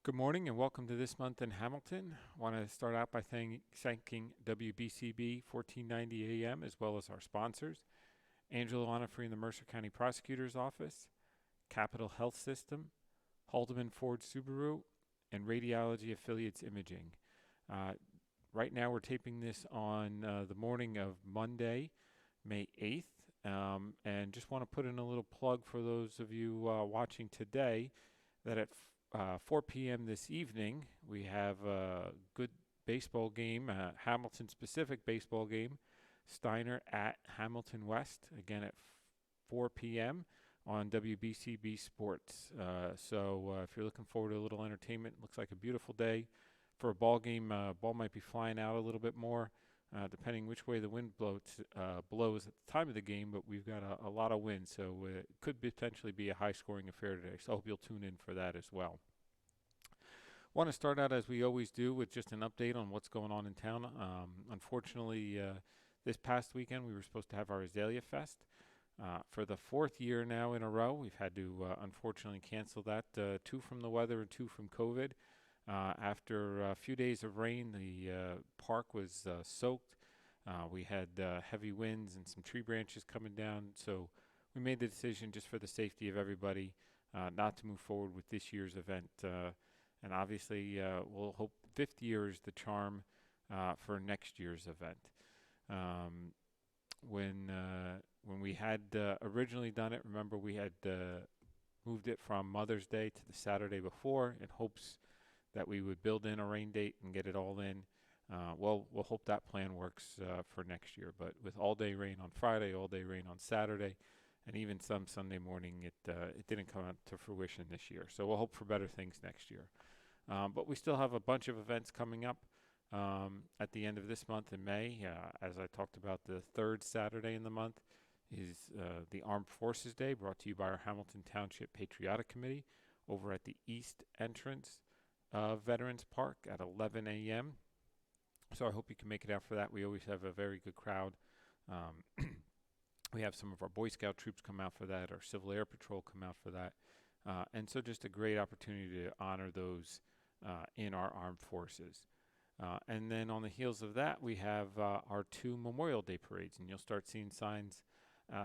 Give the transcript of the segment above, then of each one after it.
Good morning and welcome to This Month in Hamilton. I want to start out by thanking WBCB 1490 AM as well as our sponsors, Angelo Onifree in the Mercer County Prosecutor's Office, Capital Health System, Haldeman Ford Subaru, and Radiology Affiliates Imaging. Uh, right now we're taping this on the morning of Monday, May 8th, and just want to put in a little plug for those of you watching today that at 4 p.m. this evening, we have a good baseball game, a Hamilton-specific baseball game, Steiner at Hamilton West, again at 4 p.m. on WBCB Sports. So if you're looking forward to a little entertainment, looks like a beautiful day for a ball game. Ball might be flying out a little bit more, depending which way the wind blows at the time of the game, but we've got a lot of wind, so it could potentially be a high-scoring affair today. So I hope you'll tune in for that as well. Want to start out, as we always do, with just an update on what's going on in town. Unfortunately, this past weekend we were supposed to have our Azalea Fest. For the fourth year now in a row, we've had to unfortunately cancel that, 2 from the weather and 2 from COVID. After a few days of rain, the park was soaked. We had heavy winds and some tree branches coming down, so we made the decision, just for the safety of everybody, not to move forward with this year's event. And obviously, we'll hope 5th year is the charm for next year's event. When we had originally done it, remember we had moved it from Mother's Day to the Saturday before in hopes that we would build in a rain date and get it all in. Well, we'll hope that plan works for next year. But with all-day rain on Friday, all-day rain on Saturday, and even some Sunday morning, it didn't come out to fruition this year. So we'll hope for better things next year. But we still have a bunch of events coming up at the end of this month in May. As I talked about, the 3rd Saturday in the month is the Armed Forces Day, brought to you by our Hamilton Township Patriotic Committee over at the east entrance of Veterans Park at 11 a.m. So I hope you can make it out for that. We always have a very good crowd. We have some of our Boy Scout troops come out for that, our Civil Air Patrol come out for that. And so just a great opportunity to honor those in our armed forces. And then on the heels of that, we have our 2 Memorial Day parades, and you'll start seeing signs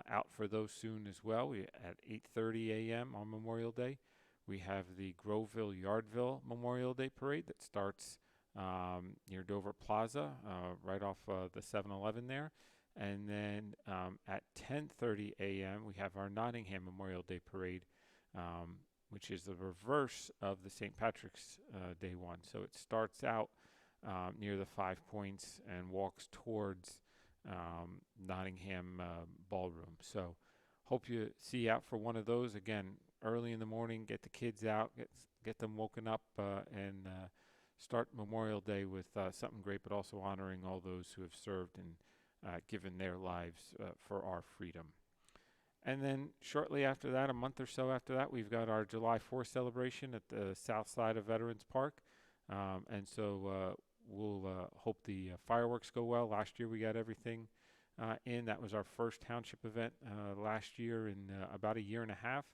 out for those soon as well. At 8:30 a.m. on Memorial Day, we have the Groveville-Yardville Memorial Day Parade that starts near Dover Plaza, right off the 7-Eleven there. And then at 10:30 a.m. we have our Nottingham Memorial Day Parade, which is the reverse of the St. Patrick's Day one. So it starts out near the 5 Points and walks towards Nottingham Ballroom. So hope you see you out for one of those. Again, early in the morning, get the kids out, get them woken up, and start Memorial Day with something great, but also honoring all those who have served and given their lives for our freedom. And then shortly after that, a month or so after that, we've got our July 4th celebration at the south side of Veterans Park. And so we'll hope the fireworks go well. Last year we got everything in. That was our first township event last year in about a year and a half.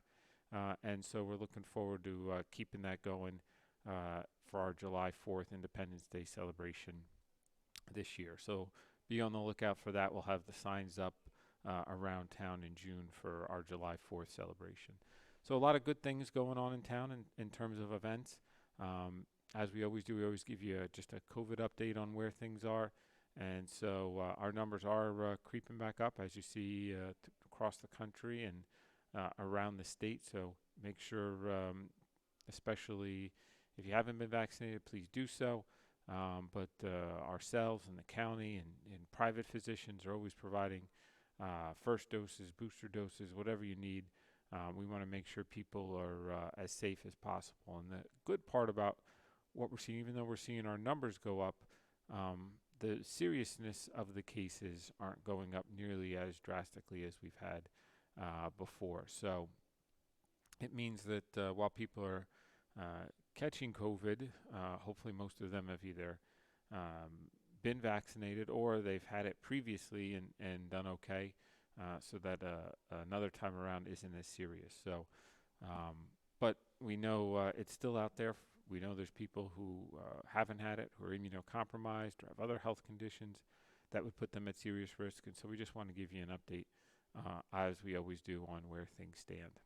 And so we're looking forward to keeping that going for our July 4th Independence Day celebration this year. So be on the lookout for that. We'll have the signs up around town in June for our July 4th celebration. So a lot of good things going on in town in terms of events. As we always do, we always give you just a COVID update on where things are. And so our numbers are creeping back up, as you see across the country and around the state. So make sure, especially if you haven't been vaccinated, please do so. But ourselves and the county and private physicians are always providing first doses, booster doses, whatever you need. We want to make sure people are as safe as possible. And the good part about what we're seeing, even though we're seeing our numbers go up, the seriousness of the cases aren't going up nearly as drastically as we've had before. So it means that while people are catching COVID, hopefully most of them have either been vaccinated or they've had it previously and done okay, so that another time around isn't as serious. So, but we know it's still out there We know there's people who haven't had it, who are immunocompromised or have other health conditions that would put them at serious risk. And so we just want to give you an update, as we always do, on where things stand.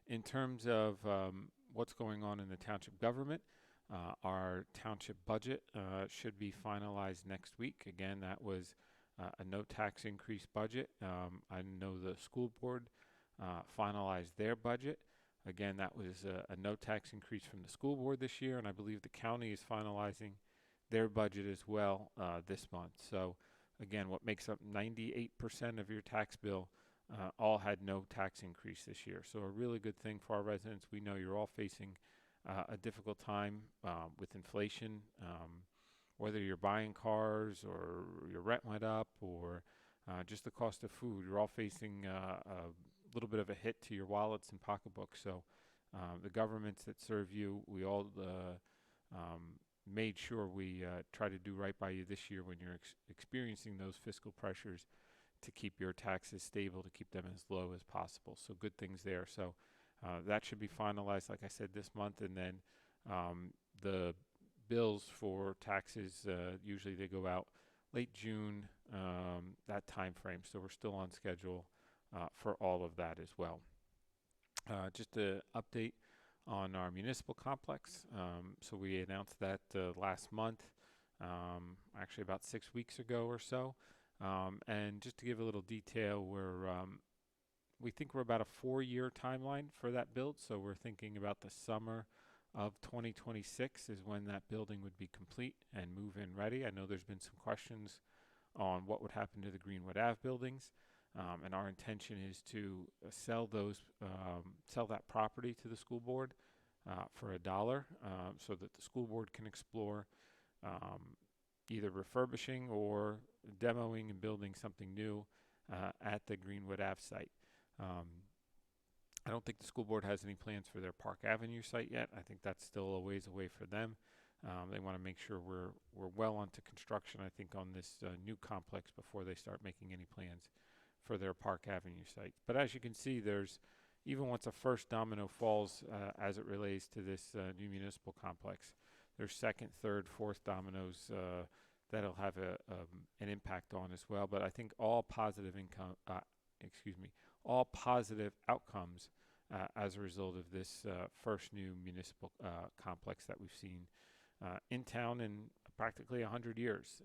In terms of what's going on in the township government, our township budget should be finalized next week. Again, that was a no tax increase budget. I know the school board finalized their budget. Again, that was a no tax increase from the school board this year, and I believe the county is finalizing their budget as well this month. So again, what makes up 98% of your tax bill all had no tax increase this year. So a really good thing for our residents. We know you're all facing a difficult time with inflation, whether you're buying cars or your rent went up or just the cost of food. You're all facing a little bit of a hit to your wallets and pocketbooks. So the governments that serve you, we all made sure we try to do right by you this year when you're experiencing those fiscal pressures, to keep your taxes stable, to keep them as low as possible. So good things there. So that should be finalized, like I said, this month. And then the bills for taxes, usually they go out late June, that time frame. So we're still on schedule for all of that as well. Just an update on our municipal complex. So we announced that last month, actually about 6 weeks ago or so. And just to give a little detail, we think we're about a 4-year timeline for that build. So we're thinking about the summer of 2026 is when that building would be complete and move-in ready. I know there's been some questions on what would happen to the Greenwood Ave buildings. And our intention is to sell that property to the school board for $1, so that the school board can explore either refurbishing or demoing and building something new at the Greenwood Ave site. I don't think the school board has any plans for their Park Avenue site yet. I think that's still a ways away for them. They want to make sure we're well onto construction, I think, on this new complex before they start making any plans for their Park Avenue site. But as you can see, there's, even once a first domino falls as it relates to this new municipal complex, there's second, third, fourth dominoes that'll have an impact on as well. But I think all positive all positive outcomes as a result of this first new municipal complex that we've seen in town in practically 100 years.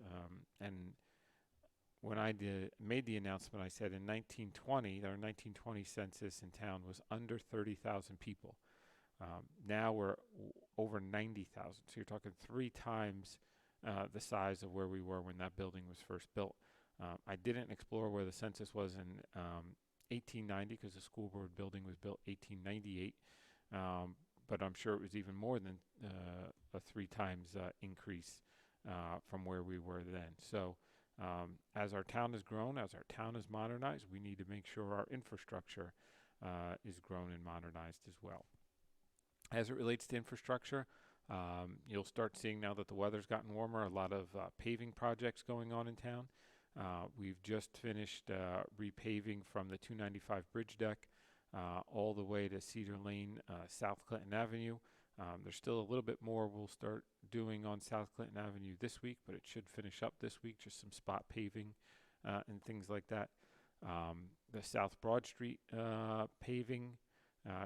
And when I made the announcement, I said in 1920, our 1920 census in town was under 30,000 people. Now we're over 90,000. So you're talking 3 times the size of where we were when that building was first built. I didn't explore where the census was in 1890 because the school board building was built 1898. But I'm sure it was even more than a 3 times increase from where we were then. So as our town has grown, as our town is modernized, we need to make sure our infrastructure is grown and modernized as well. As it relates to infrastructure, you'll start seeing, now that the weather's gotten warmer, a lot of paving projects going on in town. We've just finished repaving from the 295 bridge deck all the way to Cedar Lane, South Clinton Avenue. There's still a little bit more we'll start doing on South Clinton Avenue this week, but it should finish up this week, just some spot paving and things like that. The South Broad Street paving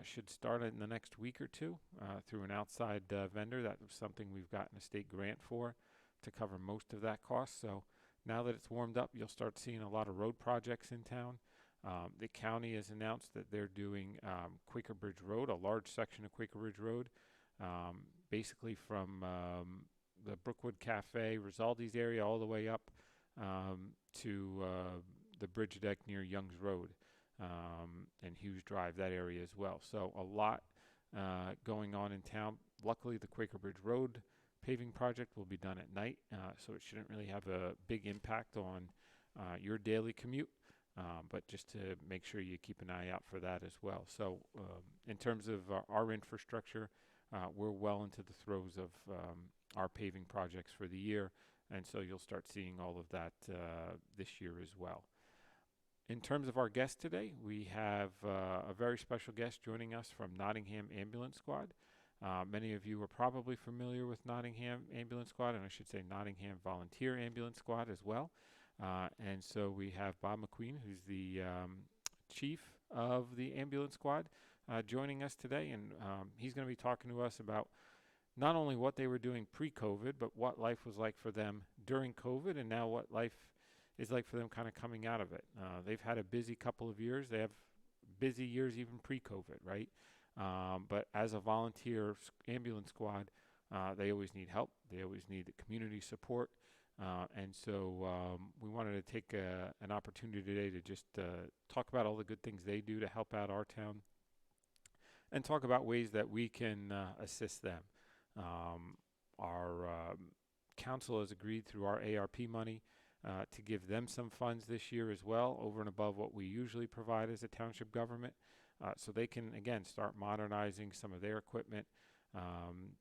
should start in the next week or two through an outside vendor. That was something we've gotten a state grant for to cover most of that cost. So now that it's warmed up, you'll start seeing a lot of road projects in town. The county has announced that they're doing Quaker Bridge Road, a large section of Quaker Bridge Road, basically from the Brookwood Cafe, Risaldi's area, all the way up to the bridge deck near Young's Road and Hughes Drive, that area as well. So a lot going on in town. Luckily, the Quaker Bridge Road paving project will be done at night, so it shouldn't really have a big impact on your daily commute. But just to make sure you keep an eye out for that as well. So in terms of our infrastructure, we're well into the throes of our paving projects for the year, and so you'll start seeing all of that this year as well. In terms of our guest today, we have a very special guest joining us from Nottingham Ambulance Squad. Many of you are probably familiar with Nottingham Ambulance Squad, and I should say Nottingham Volunteer Ambulance Squad as well. And so we have Bob McQueen, who's the chief of the ambulance squad, joining us today, and he's going to be talking to us about not only what they were doing pre-COVID, but what life was like for them during COVID, and now what life is like for them kind of coming out of it. They've had a busy couple of years. They have busy years even pre-COVID, right? But as a volunteer ambulance squad, they always need help. They always need the community support. And so we wanted to take an opportunity today to just talk about all the good things they do to help out our town and talk about ways that we can assist them. Our council has agreed through our ARP money to give them some funds this year as well, over and above what we usually provide as a township government, so they can, again, start modernizing some of their equipment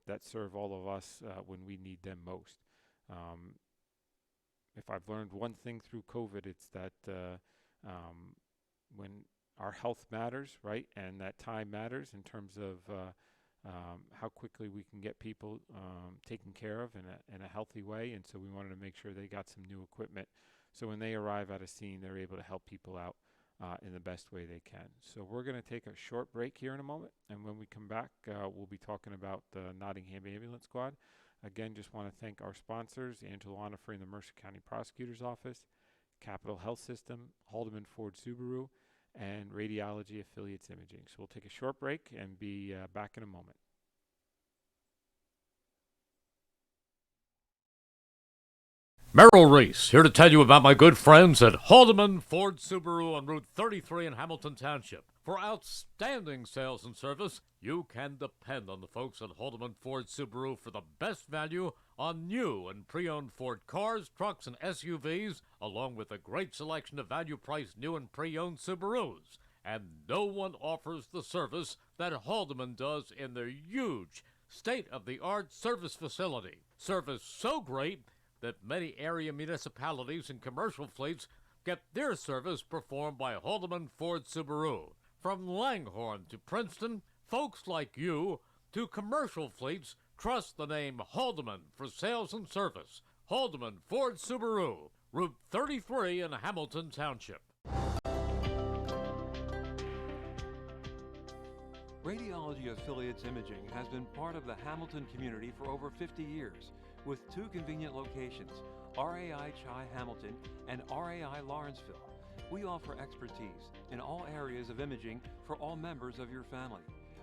that serve all of us when we need them most. If I've learned one thing through COVID, it's that when our health matters, right, and that time matters in terms of how quickly we can get people taken care of in a healthy way. And so we wanted to make sure they got some new equipment, so when they arrive at a scene, they're able to help people out in the best way they can. So we're going to take a short break here in a moment, and when we come back, we'll be talking about the Nottingham Ambulance Squad. Again, just want to thank our sponsors, Angelo Onifrey in the Mercer County Prosecutor's Office, Capital Health System, Haldeman Ford Subaru, and Radiology Affiliates Imaging. So we'll take a short break and be back in a moment. Merrill Reese, here to tell you about my good friends at Haldeman Ford Subaru on Route 33 in Hamilton Township. For outstanding sales and service, you can depend on the folks at Haldeman Ford Subaru for the best value on new and pre-owned Ford cars, trucks, and SUVs, along with a great selection of value-priced new and pre-owned Subarus. And no one offers the service that Haldeman does in their huge, state-of-the-art service facility. Service so great that many area municipalities and commercial fleets get their service performed by Haldeman Ford Subaru. From Langhorne to Princeton, folks like you to commercial fleets trust the name Haldeman for sales and service. Haldeman Ford Subaru, Route 33 in Hamilton Township. Radiology Affiliates Imaging has been part of the Hamilton community for over 50 years, with two convenient locations, RAI Chi Hamilton and RAI Lawrenceville. We offer expertise in all areas of imaging for all members of your family.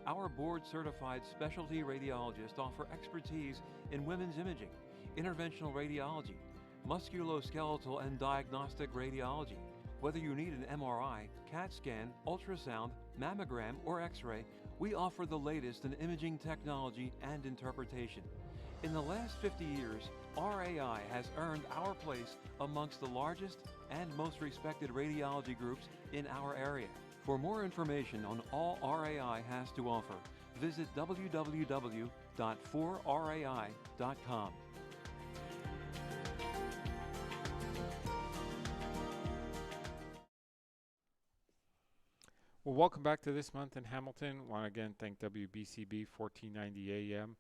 Our board-certified specialty radiologists offer expertise in women's imaging, interventional radiology, musculoskeletal and diagnostic radiology. Whether you need an MRI, CAT scan, ultrasound, mammogram, or X-ray, we offer the latest in imaging technology and interpretation. In the last 50 years, RAI has earned our place amongst the largest and most respected radiology groups in our area. For more information on all RAI has to offer, visit www.4rai.com. Well, welcome back to This Month in Hamilton. Want to again thank WBCB 1490 AM.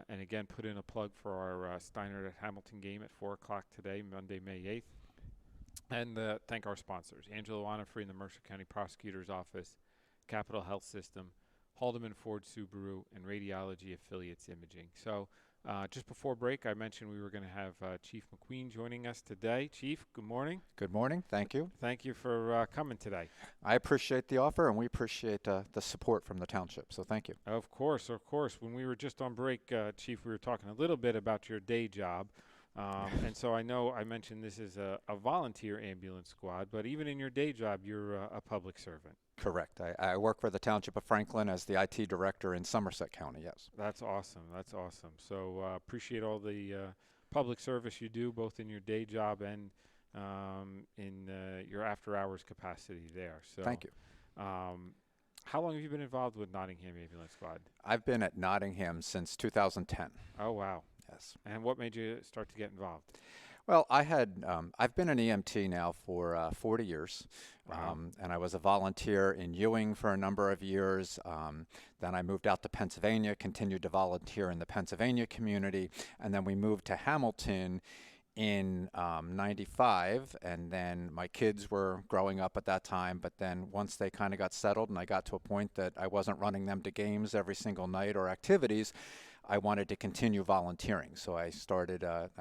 And again, put in a plug for our Steiner at Hamilton game at 4 o'clock today, Monday, May 8th. And thank our sponsors, Angelo Onifrey in the Mercer County Prosecutor's Office, Capital Health System, Haldeman Ford Subaru, and Radiology Affiliates Imaging. So just before break, I mentioned we were going to have Chief McQueen joining us today. Chief, good morning. Good morning. Thank you. Thank you for coming today. I appreciate the offer, and we appreciate the support from the township, so thank you. Of course, of course. When we were just on break, Chief, we were talking a little bit about your day job. And so I know I mentioned this is a volunteer ambulance squad, but even in your day job, you're a public servant. Correct. I work for the Township of Franklin as the IT director in Somerset County, yes. That's awesome. That's awesome. So appreciate all the public service you do, both in your day job and in your after-hours capacity there. So thank you. How long have you been involved with Nottingham Ambulance Squad? I've been at Nottingham since 2010. Oh, wow. Yes. And what made you start to get involved? Well, I've been an EMT now for 40 years, Wow. and I was a volunteer in Ewing for a number of years. Then I moved out to Pennsylvania, continued to volunteer in the Pennsylvania community, and then we moved to Hamilton in 95. And then my kids were growing up at that time, but then once they kind of got settled and I got to a point that I wasn't running them to games every single night or activities, I wanted to continue volunteering. So I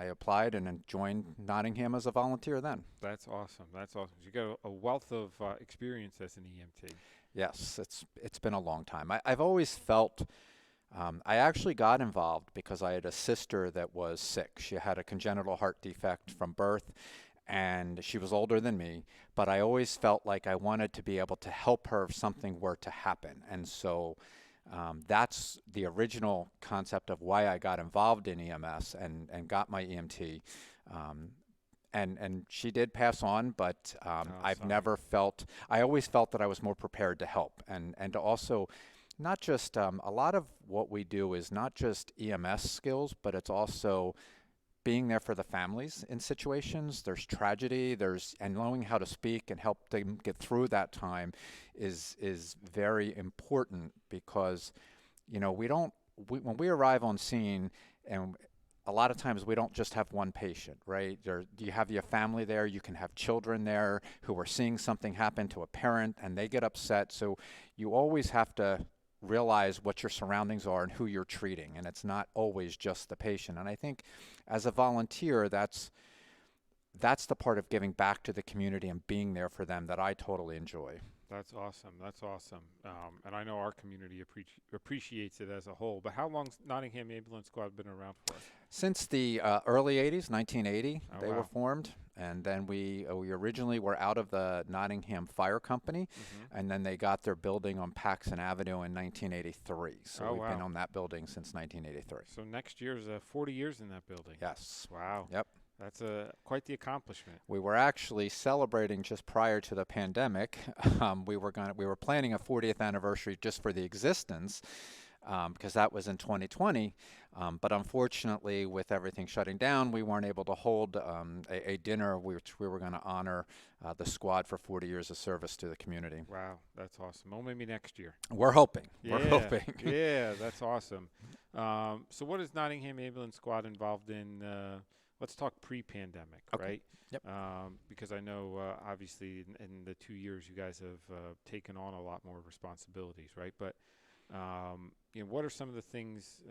applied and then joined Nottingham as a volunteer then. That's awesome. That's awesome. You got a wealth of experience as an EMT. Yes, it's been a long time. I've always felt I actually got involved because I had a sister that was sick. She had a congenital heart defect from birth, and she was older than me, but I always felt like I wanted to be able to help her if something were to happen. And so that's the original concept of why I got involved in EMS and got my EMT. Um, and she did pass on, but I've Sorry. never felt, I always felt that I was more prepared to help and to also not just, a lot of what we do is not just EMS skills, but it's also being there for the families in situations. There's tragedy, and knowing how to speak and help them get through that time is very important because, when we arrive on scene, and a lot of times we don't just have one patient, right? You have your family there, you can have children there who are seeing something happen to a parent and they get upset. So you always have to realize what your surroundings are and who you're treating, and it's not always just the patient. And I think as a volunteer, that's the part of giving back to the community and being there for them that I totally enjoy. That's awesome. That's awesome. And I know our community appreciates it as a whole. But how long's Nottingham Ambulance Squad been around for? Since the early 80s, 1980, Oh, they were wow. formed, and then we originally were out of the Nottingham Fire Company, Hmm. and then they got their building on Paxson Avenue in 1983. So Oh, we've been wow. on that building since 1983. So next year's 40 years in that building. Yes. Wow. Yep. That's quite the accomplishment. We were actually celebrating just prior to the pandemic. We were planning a 40th anniversary just for the existence, because that was in 2020. But unfortunately, with everything shutting down, we weren't able to hold a dinner which we were going to honor the squad for 40 years of service to the community. Wow. That's awesome. Oh, maybe next year. We're hoping. We're Yeah. hoping. Yeah. That's awesome. So what is Nottingham Ambulance Squad involved in? Let's talk pre-pandemic, Okay. right? Yep. Because I know, obviously, in the 2 years, you guys have taken on a lot more responsibilities, right? But what are some of the things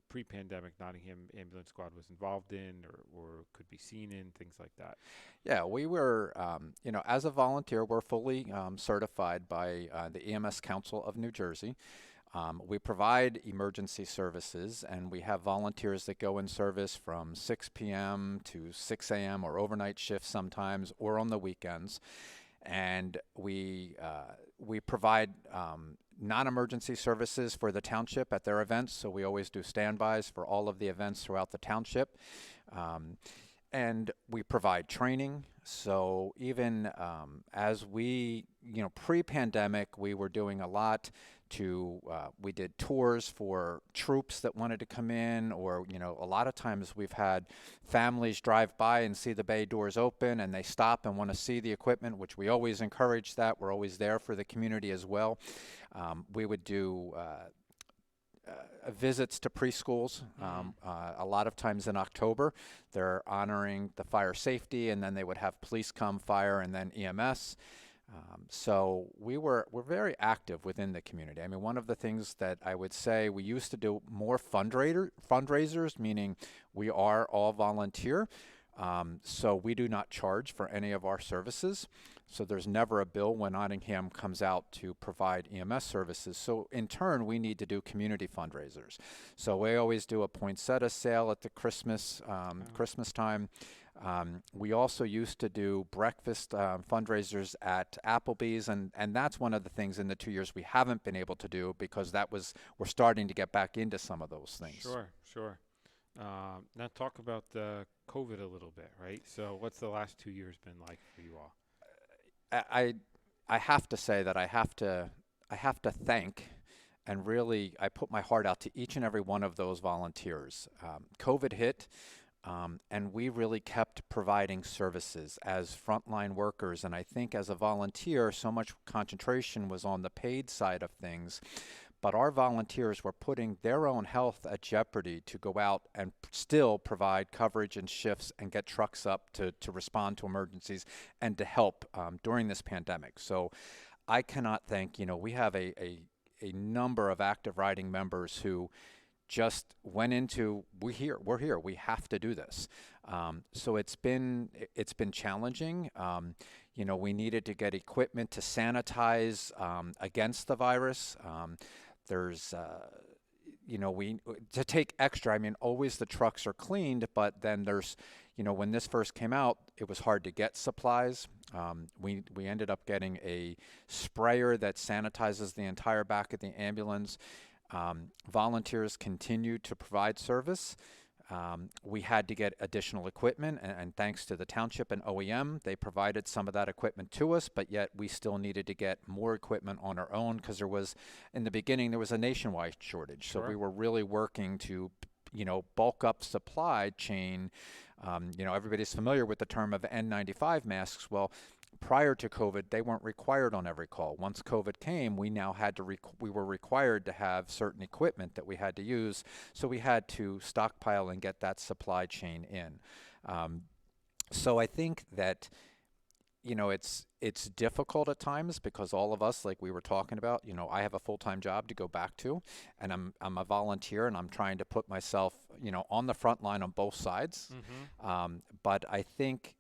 pre-pandemic Nottingham Ambulance Squad was involved in, or could be seen in, things like that? Yeah, we were, as a volunteer, we're fully certified by the EMS Council of New Jersey. We provide emergency services, and we have volunteers that go in service from 6 p.m. to 6 a.m. or overnight shifts sometimes, or on the weekends. And we provide non-emergency services for the township at their events, so we always do standbys for all of the events throughout the township. And we provide training. So even as pre-pandemic, we were doing a lot we did tours for troops that wanted to come in, or, a lot of times we've had families drive by and see the bay doors open and they stop and want to see the equipment, which we always encourage that. We're always there for the community as well. We would do visits to preschools. A lot of times in October, they're honoring the fire safety, and then they would have police come, fire, and then EMS. So we're very active within the community. I mean, one of the things that I would say, we used to do more fundraisers, meaning we are all volunteer. So we do not charge for any of our services. So there's never a bill when Nottingham comes out to provide EMS services. So in turn, we need to do community fundraisers. So we always do a poinsettia sale at the Christmas time. We also used to do breakfast fundraisers at Applebee's, and that's one of the things in the 2 years we haven't been able to do, because we're starting to get back into some of those things. Sure. Now talk about COVID a little bit, right? So what's the last 2 years been like for you all? I have to say that I have to thank, and really I put my heart out to each and every one of those volunteers. COVID hit. And we really kept providing services as frontline workers. And I think as a volunteer, so much concentration was on the paid side of things. But our volunteers were putting their own health at jeopardy to go out and still provide coverage and shifts and get trucks up to respond to emergencies and to help during this pandemic. So I cannot thank, we have a number of active riding members who just went into, we're here, we have to do this. So it's been challenging. We needed to get equipment to sanitize against the virus. There's, to take extra, always the trucks are cleaned, but then there's, when this first came out, it was hard to get supplies. We ended up getting a sprayer that sanitizes the entire back of the ambulance. Volunteers continued to provide service. We had to get additional equipment, and thanks to the Township and OEM, they provided some of that equipment to us, but yet we still needed to get more equipment on our own because in the beginning, there was a nationwide shortage. So Sure. we were really working to, bulk up supply chain. Everybody's familiar with the term of N95 masks. Well, prior to COVID, they weren't required on every call. Once COVID came, we now we were required to have certain equipment that we had to use. So we had to stockpile and get that supply chain in. So I think that, it's difficult at times because all of us, like we were talking about, I have a full-time job to go back to, and I'm a volunteer, and I'm trying to put myself, on the front line on both sides. But I think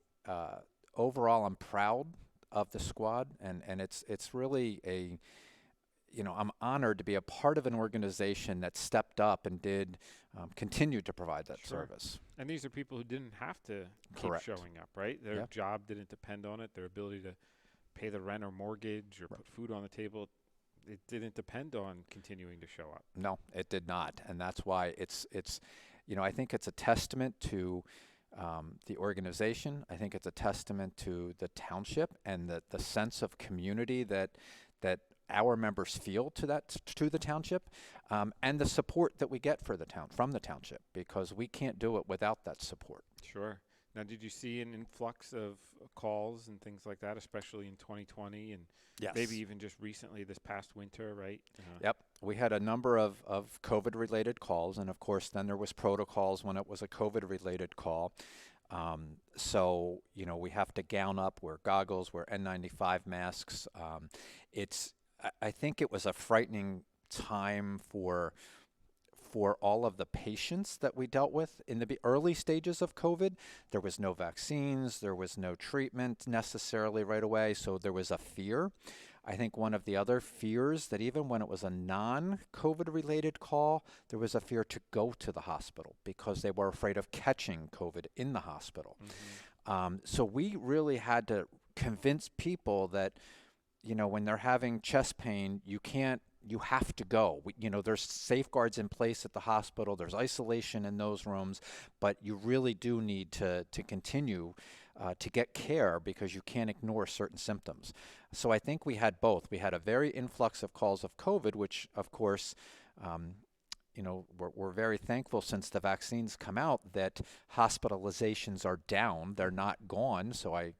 overall, I'm proud of the squad, and it's really I'm honored to be a part of an organization that stepped up and did continue to provide that Sure. service. And these are people who didn't have to keep Correct. showing up, right? Their Yep. job didn't depend on it. Their ability to pay the rent or mortgage or put food on the table, it didn't depend on continuing to show up. No, it did not, and that's why it's I think it's a testament to the organization. I think it's a testament to the township and the sense of community that our members feel to the township, and the support that we get from the township, because we can't do it without that support. Sure. Now, did you see an influx of calls and things like that, especially in 2020 and Yes. maybe even just recently this past winter, right? Yep. We had a number of COVID-related calls, and of course, then there was protocols when it was a COVID-related call. So, we have to gown up, wear goggles, wear N95 masks. I think it was a frightening time for all of the patients that we dealt with in the early stages of COVID. There was no vaccines, there was no treatment necessarily right away, so there was a fear. I think one of the other fears that even when it was a non-COVID related call, there was a fear to go to the hospital because they were afraid of catching COVID in the hospital. So we really had to convince people that, when they're having chest pain, you have to go. There's safeguards in place at the hospital. There's isolation in those rooms, but you really do need to continue to get care because you can't ignore certain symptoms. So I think we had both. We had a very influx of calls of COVID, which of course, we're very thankful since the vaccines come out that hospitalizations are down. They're not gone. So I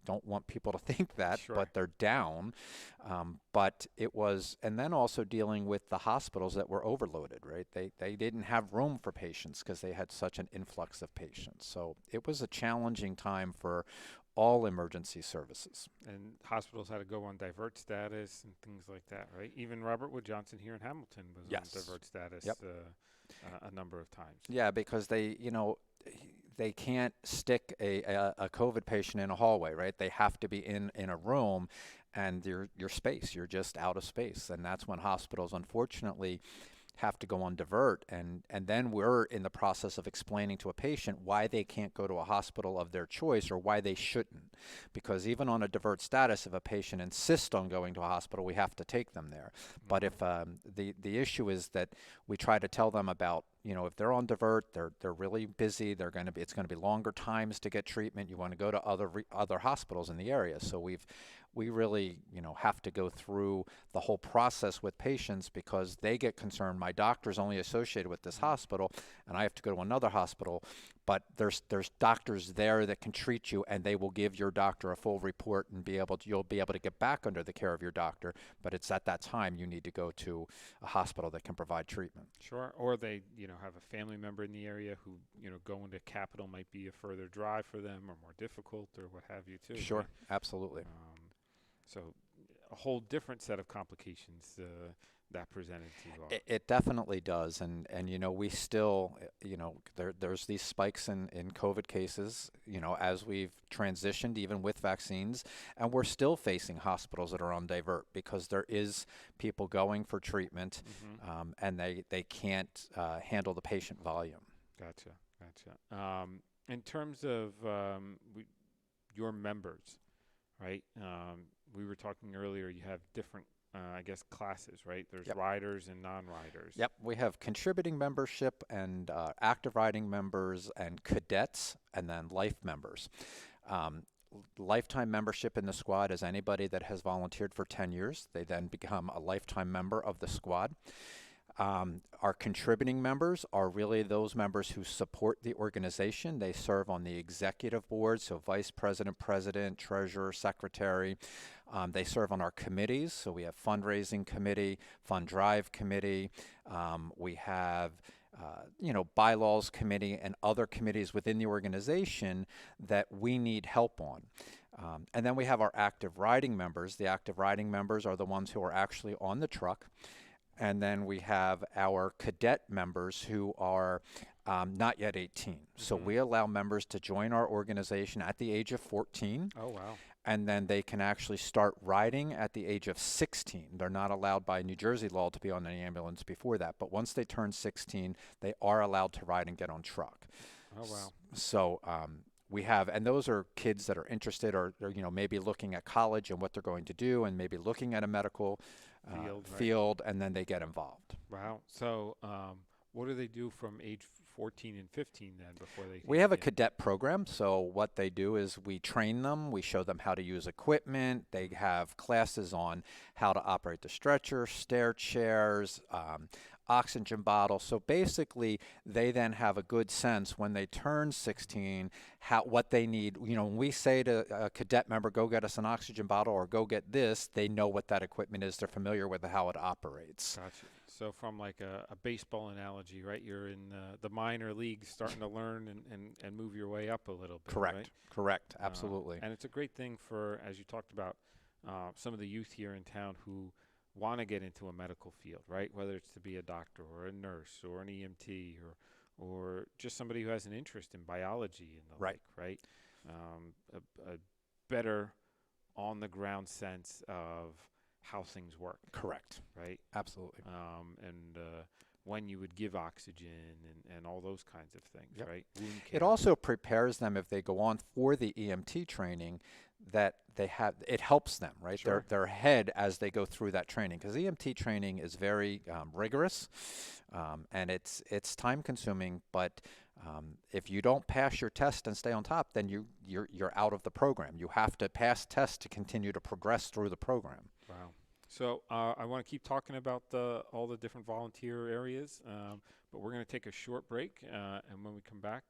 don't want people to think that, Sure. but they're down. But it was, and then also dealing with the hospitals that were overloaded, right? They didn't have room for patients because they had such an influx of patients. So it was a challenging time for all emergency services. And hospitals had to go on divert status and things like that, right? Even Robert Wood Johnson here in Hamilton was Yes. on divert status Yep. a number of times. Yeah, because they can't stick a COVID patient in a hallway, right? They have to be in a room, and your space, you're just out of space. And that's when hospitals, unfortunately, have to go on divert. And then we're in the process of explaining to a patient why they can't go to a hospital of their choice or why they shouldn't. Because even on a divert status, if a patient insists on going to a hospital, we have to take them there. But if the issue is that we try to tell them about, if they're on divert, they're really busy. It's going to be longer times to get treatment. You want to go to other hospitals in the area. So we really, have to go through the whole process with patients because they get concerned. My doctor's only associated with this hospital, and I have to go to another hospital. But there's doctors there that can treat you, and they will give your doctor a full report and you'll be able to get back under the care of your doctor. But it's at that time you need to go to a hospital that can provide treatment. Sure. Or they, have a family member in the area who, going to Capital might be a further drive for them or more difficult or what have you too. Sure, right? absolutely. So a whole different set of complications that presented to you all. It definitely does, and we still, there's these spikes in COVID cases, as we've transitioned even with vaccines, and we're still facing hospitals that are on divert because there is people going for treatment, and they can't handle the patient volume. Gotcha. In terms of your members, right? We were talking earlier, you have different classes, right? There's riders and non-riders. Yep, we have contributing membership and active riding members and cadets and then life members. Lifetime membership in the squad is anybody that has volunteered for 10 years. They then become a lifetime member of the squad. Our contributing members are really those members who support the organization. They serve on the executive board, so vice president, president, treasurer, secretary. They serve on our committees, so we have fundraising committee, fund drive committee. We have bylaws committee and other committees within the organization that we need help on. And then we have our active riding members. The active riding members are the ones who are actually on the truck. And then we have our cadet members who are not yet 18. So we allow members to join our organization at the age of 14. Oh, wow. And then they can actually start riding at the age of 16. They're not allowed by New Jersey law to be on an ambulance before that. But once they turn 16, they are allowed to ride and get on truck. Oh, wow. So we have, and those are kids that are interested or maybe looking at college and what they're going to do and maybe looking at a medical field, and then they get involved. Wow. So what do they do from age 14 and 15 then before they? We have a cadet program. So what they do is we train them. We show them how to use equipment. They have classes on how to operate the stretcher, stair chairs, oxygen bottle. So basically, they then have a good sense when they turn 16 what they need. When we say to a cadet member, go get us an oxygen bottle or go get this, they know what that equipment is. They're familiar with how it operates. Gotcha. So from like a baseball analogy, right? You're in the minor leagues starting to learn and move your way up a little bit. Correct. Right? Correct. Absolutely. And it's a great thing for, as you talked about, some of the youth here in town who want to get into a medical field, right? Whether it's to be a doctor or a nurse or an EMT or just somebody who has an interest in biology and the like, right? A better on-the-ground sense of how things work. Correct. Right? Absolutely. And when you would give oxygen and all those kinds of things, right? Wound care. It also prepares them if they go on for the EMT training that it helps them, right? Sure. Their head as they go through that training, because EMT training is very rigorous, and it's time consuming. But if you don't pass your test and stay on top, then you're out of the program. You have to pass tests to continue to progress through the program. Wow. So I want to keep talking about all the different volunteer areas, but we're going to take a short break, and when we come back,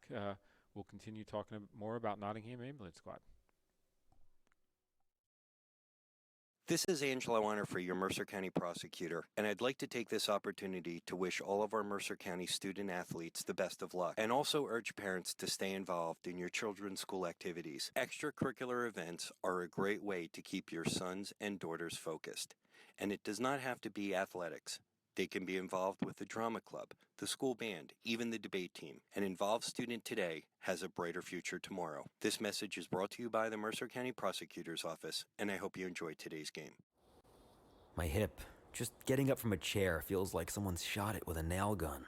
we'll continue talking more about Nottingham Ambulance Squad. This is Angelo Honor, your Mercer County prosecutor, and I'd like to take this opportunity to wish all of our Mercer County student athletes the best of luck, and also urge parents to stay involved in your children's school activities. Extracurricular events are a great way to keep your sons and daughters focused, and it does not have to be athletics. They can be involved with the drama club, the school band, even the debate team. An involved student today has a brighter future tomorrow. This message is brought to you by the Mercer County Prosecutor's Office, and I hope you enjoyed today's game. My hip. Just getting up from a chair feels like someone's shot it with a nail gun.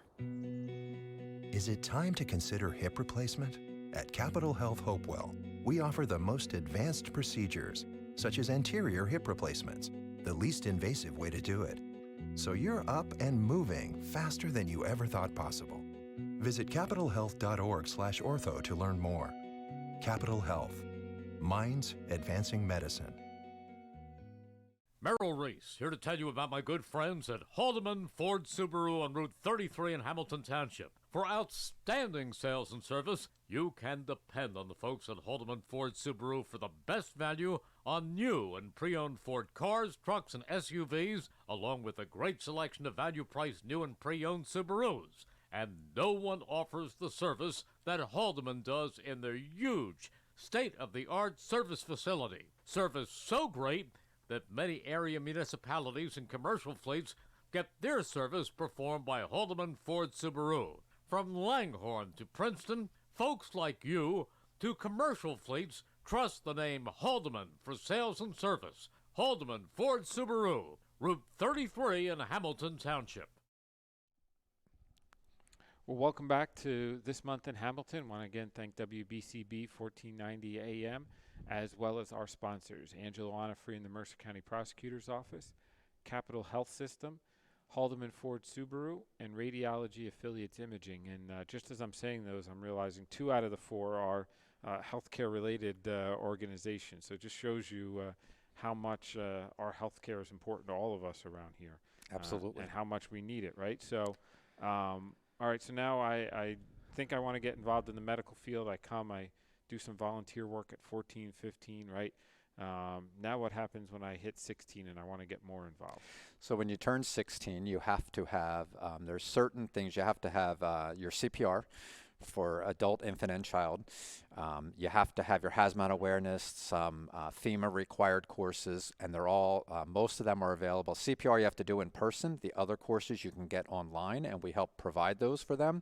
Is it time to consider hip replacement? At Capital Health Hopewell, we offer the most advanced procedures, such as anterior hip replacements, the least invasive way to do it. So you're up and moving faster than you ever thought possible. Visit capitalhealth.org/ortho to learn more. Capital Health. Minds advancing medicine. Merrill Reese, here to tell you about my good friends at Haldeman Ford Subaru on Route 33 in Hamilton Township. For outstanding sales and service, you can depend on the folks at Haldeman Ford Subaru for the best value on new and pre-owned Ford cars, trucks, and SUVs, along with a great selection of value-priced new and pre-owned Subarus. And no one offers the service that Haldeman does in their huge, state-of-the-art service facility. Service so great that many area municipalities and commercial fleets get their service performed by Haldeman Ford Subaru. From Langhorne to Princeton, folks like you to commercial fleets trust the name Haldeman for sales and service. Haldeman Ford Subaru, Route 33 in Hamilton Township. Well, welcome back to This Month in Hamilton. Want to again thank WBCB 1490 AM, as well as our sponsors, Angelo Onofre in the Mercer County Prosecutor's Office, Capital Health System, Haldeman Ford Subaru, and Radiology Affiliates Imaging. And just as I'm saying those, I'm realizing 2 out of the 4 are healthcare-related organizations. So it just shows you how much our healthcare is important to all of us around here. Absolutely. And how much we need it, right? So, all right, so now I think I want to get involved in the medical field. I do some volunteer work at 14, 15, right? Now what happens when I hit 16 and I want to get more involved? So when you turn 16, you have to have, there's certain things you have to have your CPR for adult, infant, and child. You have to have your hazmat awareness, some FEMA required courses, and they're all, most of them are available. CPR you have to do in person. The other courses you can get online, and we help provide those for them.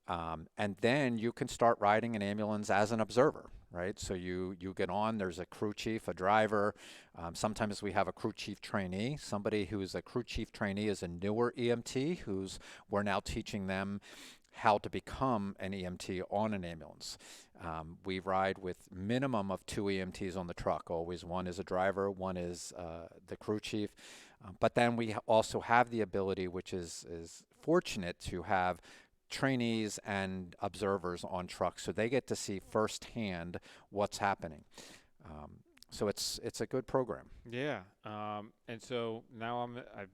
And then you can start riding an ambulance as an observer, right? So you get on, there's a crew chief, a driver. Sometimes we have a crew chief trainee. Somebody who's a crew chief trainee is a newer EMT we're now teaching them how to become an EMT on an ambulance. We ride with minimum of 2 EMTs on the truck. Always one is a driver, one is the crew chief. But then we also have the ability, which is fortunate, to have trainees and observers on trucks, so they get to see firsthand what's happening. So it's a good program. Yeah, and so now I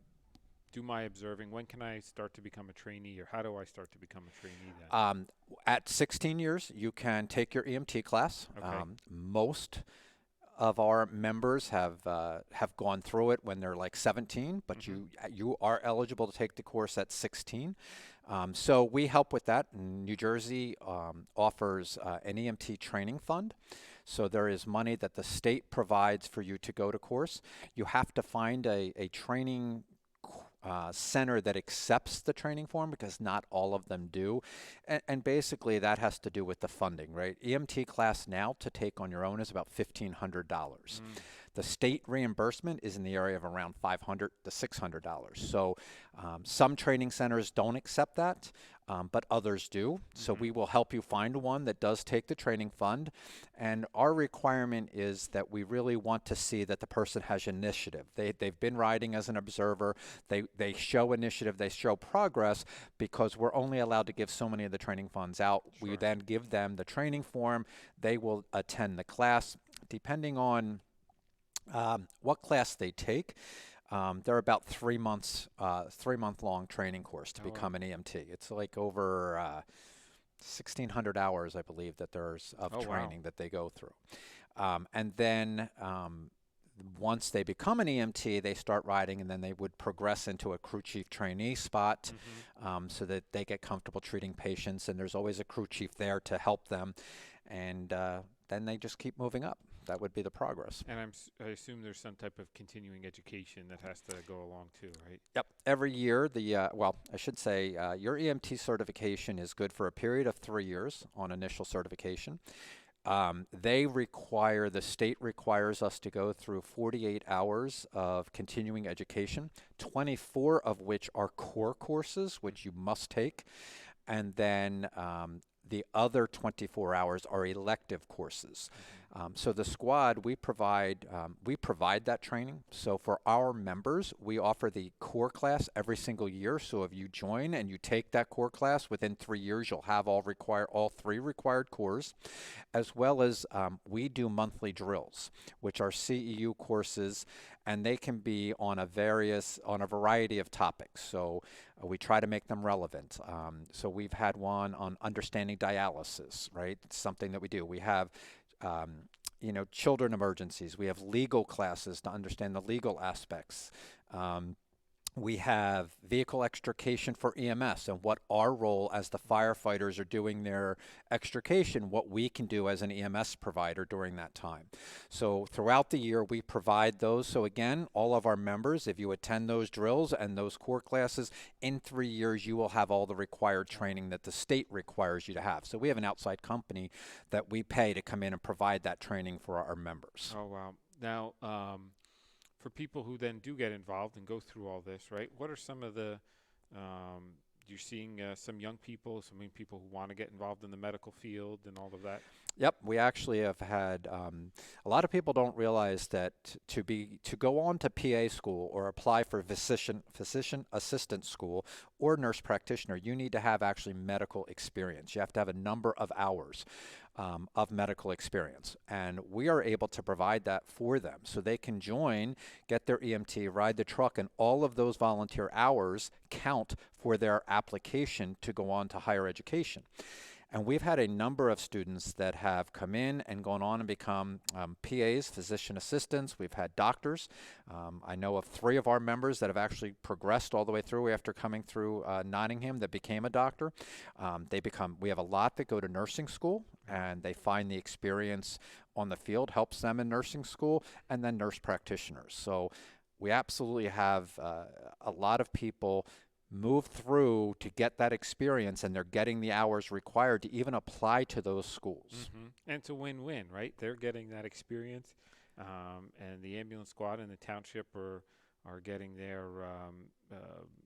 do my observing. When can I start to become a trainee, or how do I start to become a trainee then? At 16 years, you can take your EMT class. Okay. Most of our members have gone through it when they're like 17, but you are eligible to take the course at 16. So we help with that. New Jersey offers an EMT training fund. So there is money that the state provides for you to go to course. You have to find a training center that accepts the training form, because not all of them do. And basically that has to do with the funding, right? EMT class now to take on your own is about $1,500. The state reimbursement is in the area of around $500 to $600. So some training centers don't accept that, but others do. So we will help you find one that does take the training fund. And our requirement is that we really want to see that the person has initiative. They've been riding as an observer. They show initiative. They show progress, because we're only allowed to give so many of the training funds out. Sure. We then give them the training form. They will attend the class. Depending on what class they take, they're about 3 months, 3-month-long training course to become an EMT. It's like over 1,600 hours, I believe, that there's of training that they go through. And then once they become an EMT, they start riding, and then they would progress into a crew chief trainee spot, so that they get comfortable treating patients. And there's always a crew chief there to help them. And then they just keep moving up. That would be the progress. And I assume there's some type of continuing education that has to go along too, right? Yep. Every year, well, I should say your EMT certification is good for a period of 3 years on initial certification. The state requires us to go through 48 hours of continuing education, 24 of which are core courses, which you must take. And then the other 24 hours are elective courses. So the squad, we provide that training. So for our members, we offer the core class every single year. So if you join and you take that core class, within 3 years, you'll have all 3 required cores, as well as we do monthly drills, which are CEU courses, and they can be on a variety of topics. So we try to make them relevant. So we've had one on understanding dialysis, right? It's something that we do. We have children emergencies. We have legal classes to understand the legal aspects. We have vehicle extrication for EMS and what our role as the firefighters are doing their extrication, what we can do as an EMS provider during that time. So throughout the year, we provide those. So again, all of our members, if you attend those drills and those core classes, in 3 years, you will have all the required training that the state requires you to have. So we have an outside company that we pay to come in and provide that training for our members. Oh, wow. Now, for people who then do get involved and go through all this, right? What are some of the, you're seeing some young people, some young people who want to get involved in the medical field and all of that? Yep, we actually have had a lot of people don't realize that to go on to PA school or apply for physician assistant school or nurse practitioner, you need to have actually medical experience. You have to have a number of hours of medical experience, and we are able to provide that for them so they can join, get their EMT, ride the truck, and all of those volunteer hours count for their application to go on to higher education. And we've had a number of students that have come in and gone on and become PAs, physician assistants. We've had doctors. I know of 3 of our members that have actually progressed all the way through after coming through Nottingham that became a doctor. We have a lot that go to nursing school, and they find the experience on the field helps them in nursing school, and then nurse practitioners. So we absolutely have a lot of people move through to get that experience, and they're getting the hours required to even apply to those schools. Mm-hmm. And it's a win-win, right? They're getting that experience, and the ambulance squad and the township are getting their